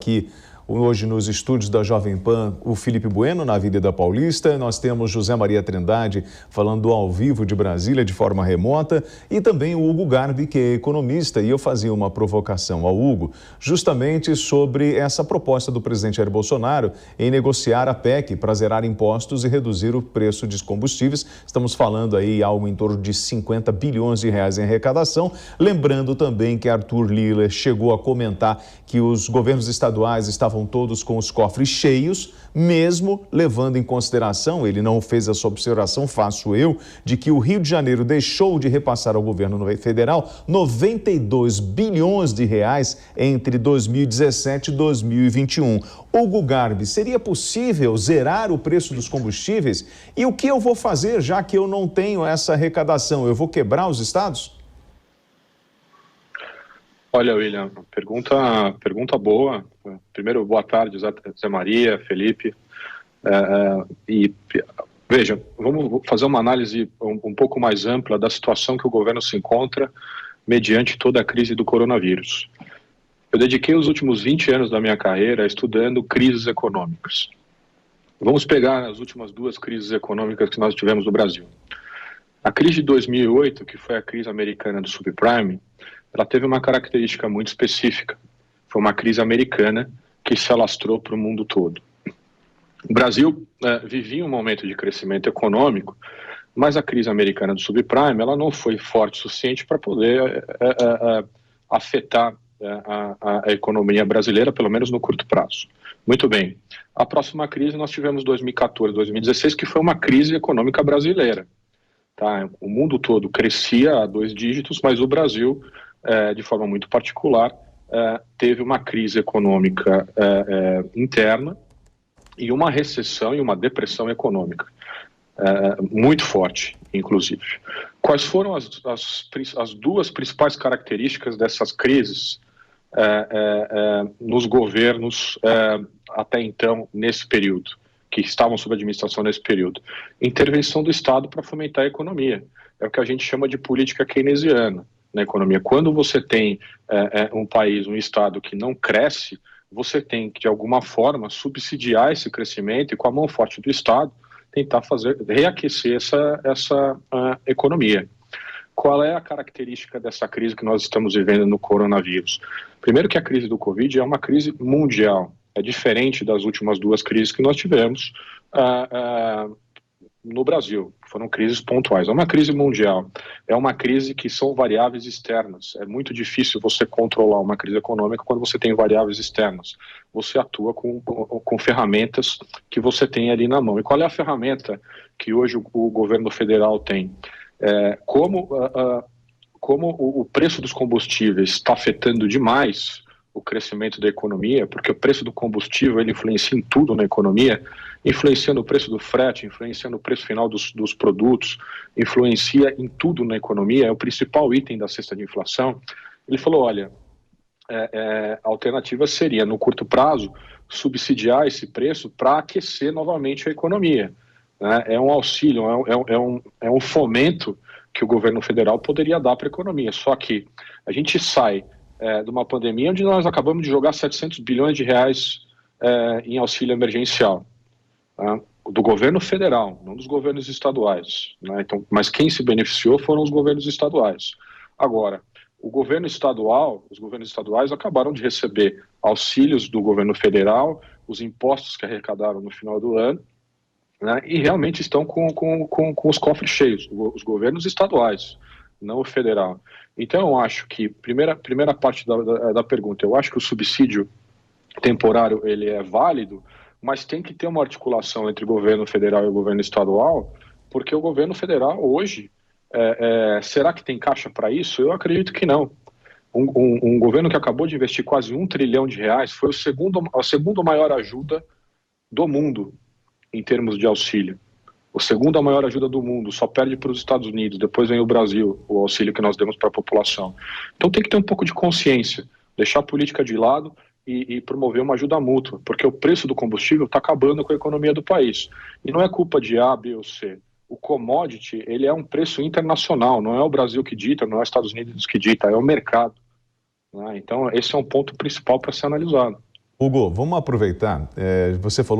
Aqui hoje nos estúdios da Jovem Pan, o Felipe Bueno, na Avenida Paulista. Nós temos José Maria Trindade falando ao vivo de Brasília, de forma remota, e também o Hugo Garbi, que é economista. E eu fazia uma provocação ao Hugo justamente sobre essa proposta do presidente Jair Bolsonaro em negociar a PEC para zerar impostos e reduzir o preço dos combustíveis. Estamos falando aí algo em torno de 50 bilhões de reais em arrecadação. Lembrando também que Arthur Lira chegou a comentar que os governos estaduais estavam todos com os cofres cheios, mesmo levando em consideração, ele não fez essa observação, faço eu, de que o Rio de Janeiro deixou de repassar ao governo federal 92 bilhões de reais entre 2017 e 2021. Hugo Garbi, seria possível zerar o preço dos combustíveis? E o que eu vou fazer, já que eu não tenho essa arrecadação? Eu vou quebrar os estados? Olha, William, pergunta boa. Primeiro, boa tarde, Zé Maria, Felipe. Veja, vamos fazer uma análise um pouco mais ampla da situação que o governo se encontra mediante toda a crise do coronavírus. Eu dediquei os últimos 20 anos da minha carreira estudando crises econômicas. Vamos pegar as últimas duas crises econômicas que nós tivemos no Brasil. A crise de 2008, que foi a crise americana do subprime, ela teve uma característica muito específica. Foi uma crise americana que se alastrou para o mundo todo. O Brasil vivia um momento de crescimento econômico, mas a crise americana do subprime ela não foi forte o suficiente para poder afetar a economia brasileira, pelo menos no curto prazo. Muito bem. A próxima crise nós tivemos 2014, 2016, que foi uma crise econômica brasileira. Tá? O mundo todo crescia a 2 dígitos, mas o Brasil, de forma muito particular, teve uma crise econômica interna e uma recessão e uma depressão econômica muito forte, inclusive. Quais foram as duas principais características dessas crises nos governos até então, nesse período, que estavam sob administração nesse período? Intervenção do Estado para fomentar a economia. É o que a gente chama de política keynesiana na economia. Quando você tem um país, um Estado que não cresce, você tem que, de alguma forma, subsidiar esse crescimento e, com a mão forte do Estado, tentar reaquecer essa economia. Qual é a característica dessa crise que nós estamos vivendo no coronavírus? Primeiro que a crise do Covid é uma crise mundial. É diferente das últimas duas crises que nós tivemos no Brasil, que foram crises pontuais. É uma crise mundial, é uma crise que são variáveis externas. É muito difícil você controlar uma crise econômica quando você tem variáveis externas. Você atua com ferramentas que você tem ali na mão. E qual é a ferramenta que hoje o governo federal tem? Como o preço dos combustíveis está afetando demais o crescimento da economia, porque o preço do combustível ele influencia em tudo na economia, influencia no preço do frete, influencia no preço final dos produtos, influencia em tudo na economia, é o principal item da cesta de inflação. Ele falou, olha, a alternativa seria, no curto prazo, subsidiar esse preço para aquecer novamente a economia. Né? É um auxílio, é um fomento que o governo federal poderia dar para a economia, só que a gente sai de uma pandemia onde nós acabamos de jogar 700 bilhões de reais em auxílio emergencial, tá? Do governo federal, não dos governos estaduais, né? Então, mas quem se beneficiou foram os governos estaduais. Agora, os governos estaduais acabaram de receber auxílios do governo federal, os impostos que arrecadaram no final do ano, né? E realmente estão com os cofres cheios, os governos estaduais, não o federal. Então, eu acho que, primeira parte da pergunta, eu acho que o subsídio temporário ele é válido, mas tem que ter uma articulação entre o governo federal e o governo estadual, porque o governo federal hoje, será que tem caixa para isso? Eu acredito que não. Um governo que acabou de investir quase R$1 trilhão, foi a segunda maior ajuda do mundo em termos de auxílio. A segunda maior ajuda do mundo, só perde para os Estados Unidos, depois vem o Brasil, o auxílio que nós demos para a população. Então tem que ter um pouco de consciência, deixar a política de lado e promover uma ajuda mútua, porque o preço do combustível está acabando com a economia do país. E não é culpa de A, B ou C. O commodity, ele é um preço internacional, não é o Brasil que dita, não é os Estados Unidos que dita, é o mercado. Né? Então esse é um ponto principal para ser analisado. Hugo, vamos aproveitar. Você falou